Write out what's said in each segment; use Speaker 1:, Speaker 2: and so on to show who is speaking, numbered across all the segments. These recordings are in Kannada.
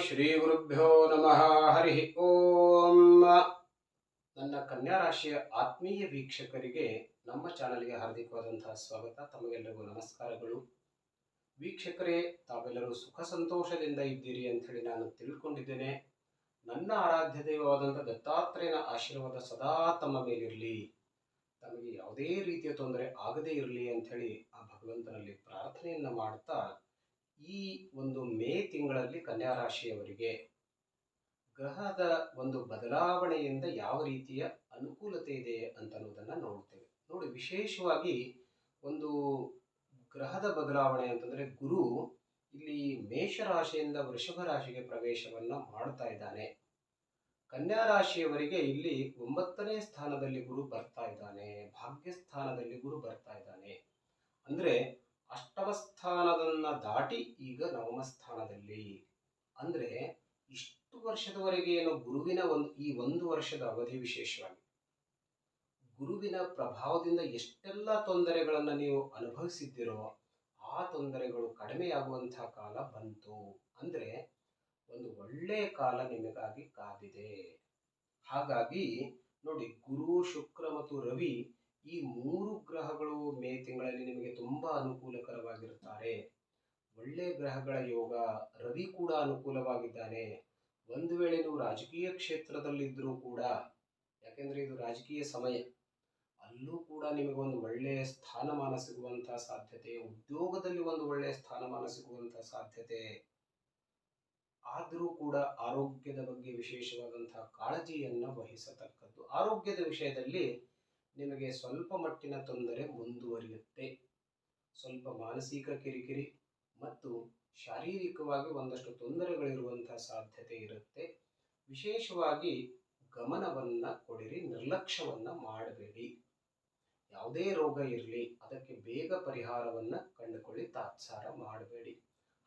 Speaker 1: ಶ್ರೀ ಗುರುಭ್ಯೋ ನಮಃ. ಹರಿ ಓಂ. ನನ್ನ ಕನ್ಯಾ ರಾಶಿಯ ಆತ್ಮೀಯ ವೀಕ್ಷಕರಿಗೆ ನಮ್ಮ ಚಾನಲ್ಗೆ ಹಾರ್ದಿಕವಾದಂತಹ ಸ್ವಾಗತ. ತಮಗೆಲ್ಲರಿಗೂ ನಮಸ್ಕಾರಗಳು. ವೀಕ್ಷಕರೇ, ತಾವೆಲ್ಲರೂ ಸುಖ ಸಂತೋಷದಿಂದ ಇದ್ದೀರಿ ಅಂತ ಹೇಳಿ ನಾನು ತಿಳ್ಕೊಂಡಿದ್ದೇನೆ. ನನ್ನ ಆರಾಧ್ಯ ದೈವವಾದಂಥ ದತ್ತಾತ್ರೇಯನ ಆಶೀರ್ವಾದ ಸದಾ ತಮ್ಮ ಮೇಲಿರಲಿ, ತಮಗೆ ಯಾವುದೇ ರೀತಿಯ ತೊಂದರೆ ಆಗದೇ ಇರಲಿ ಅಂಥೇಳಿ ಆ ಭಗವಂತನಲ್ಲಿ ಪ್ರಾರ್ಥನೆಯನ್ನು ಮಾಡ್ತಾ, ಈ ಒಂದು ಮೇ ತಿಂಗಳಲ್ಲಿ ಕನ್ಯಾ ರಾಶಿಯವರಿಗೆ ಗ್ರಹದ ಒಂದು ಬದಲಾವಣೆಯಿಂದ ಯಾವ ರೀತಿಯ ಅನುಕೂಲತೆ ಇದೆ ಅಂತ ಅನ್ನೋದನ್ನ ನೋಡ್ತೇವೆ. ನೋಡಿ, ವಿಶೇಷವಾಗಿ ಒಂದು ಗ್ರಹದ ಬದಲಾವಣೆ ಅಂತಂದ್ರೆ ಗುರು ಇಲ್ಲಿ ಮೇಷ ರಾಶಿಯಿಂದ ವೃಷಭ ರಾಶಿಗೆ ಪ್ರವೇಶವನ್ನ ಮಾಡ್ತಾ ಇದ್ದಾನೆ. ಕನ್ಯಾ ರಾಶಿಯವರಿಗೆ ಇಲ್ಲಿ 9ನೇ ಸ್ಥಾನದಲ್ಲಿ ಗುರು ಬರ್ತಾ ಇದ್ದಾನೆ, ಭಾಗ್ಯ ಸ್ಥಾನದಲ್ಲಿ ಗುರು ಬರ್ತಾ ಇದ್ದಾನೆ. ಅಂದ್ರೆ ಅಷ್ಟಮ ಸ್ಥಾನದನ್ನ ದಾಟಿ ಈಗ ನವಮ ಸ್ಥಾನದಲ್ಲಿ. ಅಂದ್ರೆ ಇಷ್ಟು ವರ್ಷದವರೆಗೆ ಏನು ಗುರುವಿನ ಒಂದು ವರ್ಷದ ಅವಧಿ, ವಿಶೇಷವಾಗಿ ಗುರುವಿನ ಪ್ರಭಾವದಿಂದ ಎಷ್ಟೆಲ್ಲ ತೊಂದರೆಗಳನ್ನ ನೀವು ಅನುಭವಿಸಿದ್ದೀರೋ ಆ ತೊಂದರೆಗಳು ಕಡಿಮೆಯಾಗುವಂತಹ ಕಾಲ ಬಂತು. ಅಂದ್ರೆ ಒಂದು ಒಳ್ಳೆಯ ಕಾಲ ನಿಮಗಾಗಿ ಕಾದಿದೆ. ಹಾಗಾಗಿ ನೋಡಿ, ಗುರು, ಶುಕ್ರ ಮತ್ತು ರವಿ ಈ 3 ಗ್ರಹಗಳು ಮೇ ತಿಂಗಳಲ್ಲಿ ನಿಮಗೆ ತುಂಬಾ ಅನುಕೂಲಕರವಾಗಿರುತ್ತಾರೆ. ಒಳ್ಳೆ ಗ್ರಹಗಳ ಯೋಗ. ರವಿ ಕೂಡ ಅನುಕೂಲವಾಗಿದ್ದಾನೆ. ಒಂದು ವೇಳೆ ನೀವು ರಾಜಕೀಯ ಕ್ಷೇತ್ರದಲ್ಲಿದ್ದರೂ ಕೂಡ, ಯಾಕೆಂದ್ರೆ ಇದು ರಾಜಕೀಯ ಸಮಯ, ಅಲ್ಲೂ ಕೂಡ ನಿಮಗೊಂದು ಒಳ್ಳೆಯ ಸ್ಥಾನಮಾನ ಸಿಗುವಂತಹ ಸಾಧ್ಯತೆ, ಉದ್ಯೋಗದಲ್ಲಿ ಒಂದು ಒಳ್ಳೆಯ ಸ್ಥಾನಮಾನ ಸಿಗುವಂತಹ ಸಾಧ್ಯತೆ. ಆದರೂ ಕೂಡ ಆರೋಗ್ಯದ ಬಗ್ಗೆ ವಿಶೇಷವಾದಂತಹ ಕಾಳಜಿಯನ್ನ ವಹಿಸತಕ್ಕದ್ದು. ಆರೋಗ್ಯದ ವಿಷಯದಲ್ಲಿ ನಿಮಗೆ ಸ್ವಲ್ಪ ಮಟ್ಟಿನ ತೊಂದರೆ ಮುಂದುವರಿಯುತ್ತೆ. ಸ್ವಲ್ಪ ಮಾನಸಿಕ ಕಿರಿಕಿರಿ ಮತ್ತು ಶಾರೀರಿಕವಾಗಿ ಒಂದಷ್ಟು ತೊಂದರೆಗಳಿರುವಂತಹ ಸಾಧ್ಯತೆ ಇರುತ್ತೆ. ವಿಶೇಷವಾಗಿ ಗಮನವನ್ನ ಕೊಡಿರಿ, ನಿರ್ಲಕ್ಷ್ಯವನ್ನ ಮಾಡಬೇಡಿ. ಯಾವುದೇ ರೋಗ ಇರಲಿ ಅದಕ್ಕೆ ಬೇಗ ಪರಿಹಾರವನ್ನ ಕಂಡುಕೊಳ್ಳಿ, ತಾತ್ಸಾರ ಮಾಡಬೇಡಿ.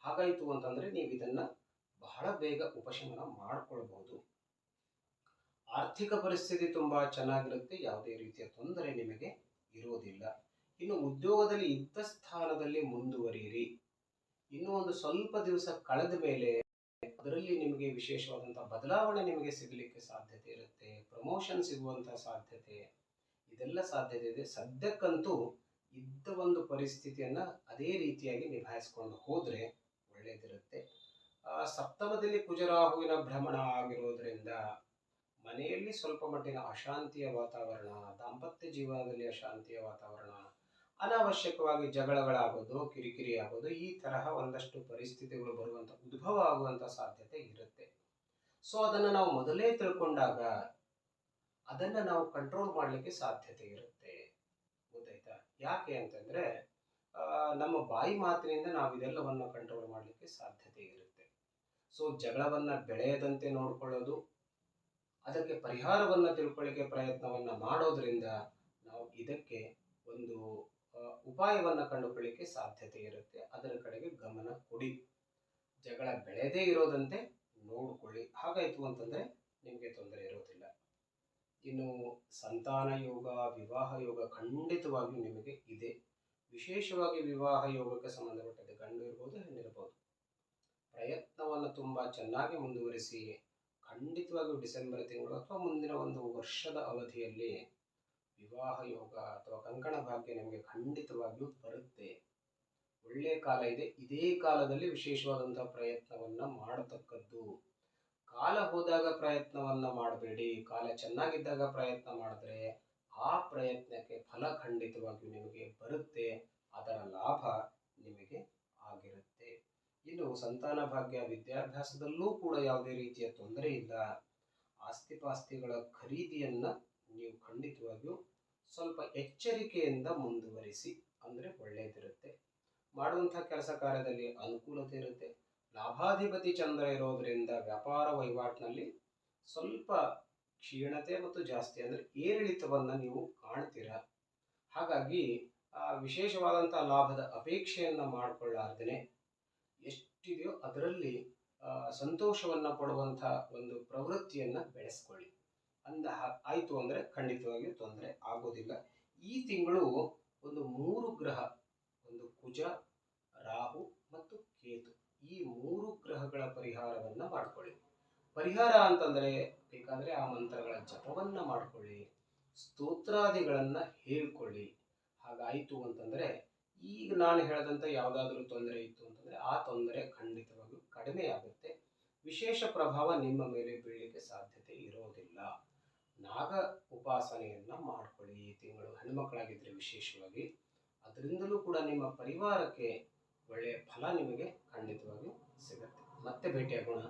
Speaker 1: ಹಾಗಾಯಿತು ಅಂತಂದ್ರೆ ನೀವು ಇದನ್ನ ಬಹಳ ಬೇಗ ಉಪಶಮನ ಮಾಡಿಕೊಳ್ಬಹುದು. ಆರ್ಥಿಕ ಪರಿಸ್ಥಿತಿ ತುಂಬಾ ಚೆನ್ನಾಗಿರುತ್ತೆ, ಯಾವುದೇ ರೀತಿಯ ತೊಂದರೆ ನಿಮಗೆ ಇರುವುದಿಲ್ಲ. ಇನ್ನು ಉದ್ಯೋಗದಲ್ಲಿ ಇದ್ದ ಸ್ಥಾನದಲ್ಲಿ ಮುಂದುವರಿಯಿರಿ. ಇನ್ನು ಒಂದು ಸ್ವಲ್ಪ ದಿವಸ ಕಳೆದ ಮೇಲೆ ಅದರಲ್ಲಿ ನಿಮಗೆ ವಿಶೇಷವಾದಂತಹ ಬದಲಾವಣೆ ನಿಮಗೆ ಸಿಗಲಿಕ್ಕೆ ಸಾಧ್ಯತೆ ಇರುತ್ತೆ. ಪ್ರಮೋಷನ್ ಸಿಗುವಂತಹ ಸಾಧ್ಯತೆ, ಇದೆಲ್ಲ ಸಾಧ್ಯತೆ ಇದೆ. ಸದ್ಯಕ್ಕಂತೂ ಇದ್ದ ಒಂದು ಪರಿಸ್ಥಿತಿಯನ್ನ ಅದೇ ರೀತಿಯಾಗಿ ನಿಭಾಯಿಸ್ಕೊಂಡು ಹೋದ್ರೆ ಒಳ್ಳೇದಿರುತ್ತೆ. ಸಪ್ತಮದಲ್ಲಿ ಕುಜರಾಹುವಿನ ಭ್ರಮಣ ಆಗಿರೋದ್ರಿಂದ ಮನೆಯಲ್ಲಿ ಸ್ವಲ್ಪ ಮಟ್ಟಿನ ಅಶಾಂತಿಯ ವಾತಾವರಣ, ದಾಂಪತ್ಯ ಜೀವನದಲ್ಲಿ ಅಶಾಂತಿಯ ವಾತಾವರಣ, ಅನಾವಶ್ಯಕವಾಗಿ ಜಗಳಗಳಾಗೋದು, ಕಿರಿಕಿರಿ ಆಗೋದು, ಈ ತರಹ ಒಂದಷ್ಟು ಪರಿಸ್ಥಿತಿಗಳು ಉದ್ಭವ ಆಗುವಂತ ಸಾಧ್ಯತೆ ಇರುತ್ತೆ. ಸೊ ಅದನ್ನ ನಾವು ಮೊದಲೇ ತಿಳ್ಕೊಂಡಾಗ ಅದನ್ನ ನಾವು ಕಂಟ್ರೋಲ್ ಮಾಡಲಿಕ್ಕೆ ಸಾಧ್ಯತೆ ಇರುತ್ತೆ. ಗೊತ್ತಾಯ್ತಾ? ಯಾಕೆ ಅಂತಂದ್ರೆ ನಮ್ಮ ಬಾಯಿ ಮಾತಿನಿಂದ ನಾವು ಇದೆಲ್ಲವನ್ನ ಕಂಟ್ರೋಲ್ ಮಾಡಲಿಕ್ಕೆ ಸಾಧ್ಯತೆ ಇರುತ್ತೆ. ಸೊ ಜಗಳವನ್ನ ಬೆಳೆಯದಂತೆ ನೋಡ್ಕೊಳ್ಳೋದು, ಅದಕ್ಕೆ ಪರಿಹಾರವನ್ನ ತಿಳ್ಕೊಳ್ಳಿಕ್ಕೆ ಪ್ರಯತ್ನವನ್ನ ಮಾಡೋದ್ರಿಂದ ನಾವು ಇದಕ್ಕೆ ಒಂದು ಉಪಾಯವನ್ನ ಕಂಡುಕೊಳ್ಳಿಕ್ಕೆ ಸಾಧ್ಯತೆ ಇರುತ್ತೆ. ಅದರ ಕಡೆಗೆ ಗಮನ ಕೊಡಿ. ಜಗಳ ಬೆಳೆದೇ ಇರೋದಂತೆ ನೋಡ್ಕೊಳ್ಳಿ. ಹಾಗಾಯ್ತು ಅಂತಂದ್ರೆ ನಿಮಗೆ ತೊಂದರೆ ಇರೋದಿಲ್ಲ. ಇನ್ನು ಸಂತಾನ ಯೋಗ, ವಿವಾಹ ಯೋಗ ಖಂಡಿತವಾಗಿಯೂ ನಿಮಗೆ ಇದೆ. ವಿಶೇಷವಾಗಿ ವಿವಾಹ ಯೋಗಕ್ಕೆ ಸಂಬಂಧಪಟ್ಟಂತೆ ಗಂಡು ಇರ್ಬೋದು, ಹೆಣ್ಣಿರ್ಬೋದು, ಪ್ರಯತ್ನವನ್ನು ತುಂಬಾ ಚೆನ್ನಾಗಿ ಮುಂದುವರಿಸಿ ಖಂಡಿತವಾಗಿಯೂ ಡಿಸೆಂಬರ್ ತಿಂಗಳು ಅಥವಾ ಮುಂದಿನ ಒಂದು ವರ್ಷದ ಅವಧಿಯಲ್ಲಿ ವಿವಾಹ ಯೋಗ ಅಥವಾ ಕಂಕಣ ಭಾಗ್ಯ ನಿಮಗೆ ಖಂಡಿತವಾಗಿಯೂ ಬರುತ್ತೆ. ಒಳ್ಳೆಯ ಕಾಲ ಇದೆ. ಇದೇ ಕಾಲದಲ್ಲಿ ವಿಶೇಷವಾದಂತಹ ಪ್ರಯತ್ನವನ್ನ ಮಾಡತಕ್ಕದ್ದು. ಕಾಲ ಹೋದಾಗ ಪ್ರಯತ್ನವನ್ನ ಮಾಡಬೇಡಿ. ಕಾಲ ಚೆನ್ನಾಗಿದ್ದಾಗ ಪ್ರಯತ್ನ ಮಾಡಿದ್ರೆ ಆ ಪ್ರಯತ್ನಕ್ಕೆ ಫಲ ಖಂಡಿತವಾಗಿಯೂ ನಿಮಗೆ ಬರುತ್ತೆ. ಅದರ ಲಾಭ ನಿಮಗೆ ಆಗಿರುತ್ತೆ. ಇನ್ನು ಸಂತಾನ ಭಾಗ್ಯ, ವಿದ್ಯಾಭ್ಯಾಸದಲ್ಲೂ ಕೂಡ ಯಾವುದೇ ರೀತಿಯ ತೊಂದರೆ ಇಲ್ಲ. ಆಸ್ತಿಪಾಸ್ತಿಗಳ ಖರೀದಿಯನ್ನ ನೀವು ಖಂಡಿತವಾಗಿಯೂ ಸ್ವಲ್ಪ ಎಚ್ಚರಿಕೆಯಿಂದ ಮುಂದುವರಿಸಿ, ಅಂದ್ರೆ ಒಳ್ಳೆಯದಿರುತ್ತೆ. ಮಾಡುವಂತಹ ಕೆಲಸ ಕಾರ್ಯದಲ್ಲಿ ಅನುಕೂಲತೆ ಇರುತ್ತೆ. ಲಾಭಾಧಿಪತಿ ಚಂದ್ರ ಇರೋದ್ರಿಂದ ವ್ಯಾಪಾರ ವಹಿವಾಟಿನಲ್ಲಿ ಸ್ವಲ್ಪ ಕ್ಷೀಣತೆ ಮತ್ತು ಜಾಸ್ತಿ ಅಂದ್ರೆ ಏರಿಳಿತವನ್ನ ನೀವು ಕಾಣ್ತೀರಾ. ಹಾಗಾಗಿ ವಿಶೇಷವಾದಂತಹ ಲಾಭದ ಅಪೇಕ್ಷೆಯನ್ನ ಮಾಡಿಕೊಳ್ಳಾರ್ದೇನೆ ಎಷ್ಟಿದೆಯೋ ಅದರಲ್ಲಿ ಸಂತೋಷವನ್ನ ಪಡುವಂತಹ ಒಂದು ಪ್ರವೃತ್ತಿಯನ್ನ ಬೆಳೆಸ್ಕೊಳ್ಳಿ. ಆಯ್ತು ಅಂದ್ರೆ ಖಂಡಿತವಾಗಿಯೂ ತೊಂದರೆ ಆಗೋದಿಲ್ಲ. ಈ ತಿಂಗಳು ಒಂದು 3 ಗ್ರಹ, ಒಂದು ಕುಜ, ರಾಹು ಮತ್ತು ಕೇತು, ಈ 3 ಗ್ರಹಗಳ ಪರಿಹಾರವನ್ನ ಮಾಡ್ಕೊಳ್ಳಿ. ಪರಿಹಾರ ಅಂತಂದ್ರೆ ಬೇಕಾದ್ರೆ ಆ ಮಂತ್ರಗಳ ಜಪವನ್ನ ಮಾಡ್ಕೊಳ್ಳಿ, ಸ್ತೋತ್ರಾದಿಗಳನ್ನ ಹೇಳ್ಕೊಳ್ಳಿ. ಹಾಗಾಯಿತು ಅಂತಂದ್ರೆ ಈಗ ನಾನು ಹೇಳಿದಂಥ ಯಾವುದಾದ್ರೂ ತೊಂದರೆ ಇತ್ತು ಅಂತಂದ್ರೆ ಆ ತೊಂದರೆ ಖಂಡಿತವಾಗಿಯೂ ಕಡಿಮೆ ಆಗುತ್ತೆ. ವಿಶೇಷ ಪ್ರಭಾವ ನಿಮ್ಮ ಮೇಲೆ ಬೀಳಲಿಕ್ಕೆ ಸಾಧ್ಯತೆ ಇರೋದಿಲ್ಲ. ನಾಗ ಉಪಾಸನೆಯನ್ನ ಮಾಡ್ಕೊಳ್ಳಿ ಈ ತಿಂಗಳು, ಹೆಣ್ಮಕ್ಳಾಗಿದ್ರೆ ವಿಶೇಷವಾಗಿ. ಅದರಿಂದಲೂ ಕೂಡ ನಿಮ್ಮ ಪರಿವಾರಕ್ಕೆ ಒಳ್ಳೆಯ ಫಲ ನಿಮಗೆ ಖಂಡಿತವಾಗಿಯೂ ಸಿಗುತ್ತೆ. ಮತ್ತೆ ಭೇಟಿಯಾಗೋಣ.